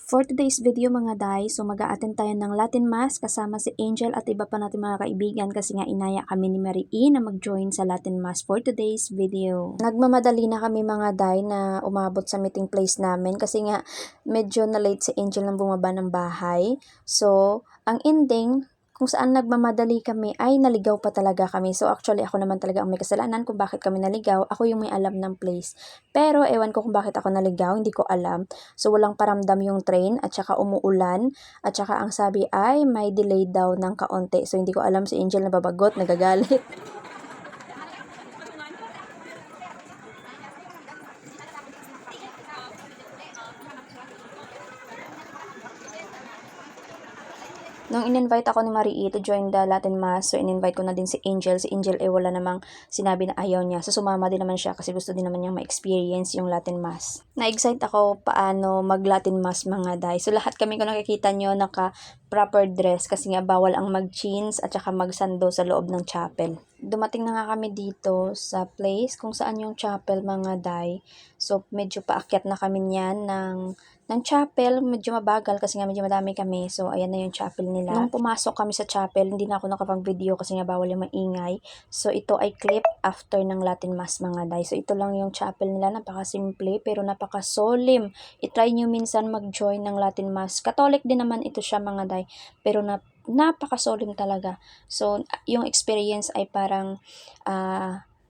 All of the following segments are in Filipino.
For today's video mga day, so mag-a-attend tayo ng Latin Mass kasama si Angel at iba pa natin mga kaibigan kasi nga inaya kami ni Marie na mag-join sa Latin Mass for today's video. Nagmamadali na kami mga day na umabot sa meeting place namin kasi nga medyo na late si Angel nang bumaba ng bahay. So, ang ending, kung saan nagmamadali kami ay naligaw pa talaga kami. So actually ako naman talaga ang may kasalanan kung bakit kami naligaw. Ako yung may alam ng place. Pero ewan ko kung bakit ako naligaw, hindi ko alam. So walang paramdam yung train at saka umuulan at saka ang sabi ay may delay daw ng kaunti. So hindi ko alam si Angel nababagot, nagagalit. Nung in-invite ako ni Marie to join the Latin Mass, so in-invite ko na din si Angel. Si Angel wala namang sinabi na ayaw niya. So sumama din naman siya kasi gusto din naman niyang ma-experience yung Latin Mass. Na-excite ako paano mag-Latin Mass mga day. So lahat kami kung nakikita nyo naka proper dress kasi nga bawal ang mag-jeans at saka magsando sa loob ng chapel. Dumating na nga kami dito sa place kung saan yung chapel mga day. So medyo paakyat na kami niyan ng chapel, medyo mabagal kasi nga medyo madami kami. So, ayan na yung chapel nila. Nung pumasok kami sa chapel, hindi na ako nakapag-video kasi nga bawal yung maingay. So, ito ay clip after ng Latin Mass mga day. So, ito lang yung chapel nila. Napaka-simple pero napaka-solemn. I-try nyo minsan mag-join ng Latin Mass. Catholic din naman ito siya mga day. Pero napaka-solemn talaga. So, yung experience ay parang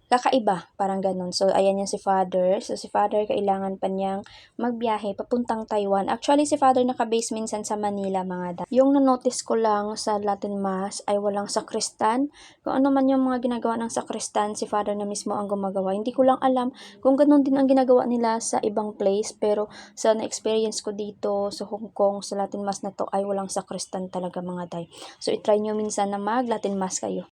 kakaiba, parang ganun. So, ayan yung si Father. So, si Father, kailangan pa niyang magbiyahe papuntang Taiwan. Actually, si Father naka-base minsan sa Manila, mga da. Yung na-notice ko lang sa Latin Mass ay walang sakristan. Kung ano man yung mga ginagawa ng sakristan, si Father na mismo ang gumagawa. Hindi ko lang alam kung ganun din ang ginagawa nila sa ibang place, pero sa na-experience ko dito sa Hong Kong, sa Latin Mass na to, ay walang sakristan talaga, mga day. So, itry nyo minsan na mag-Latin Mass kayo.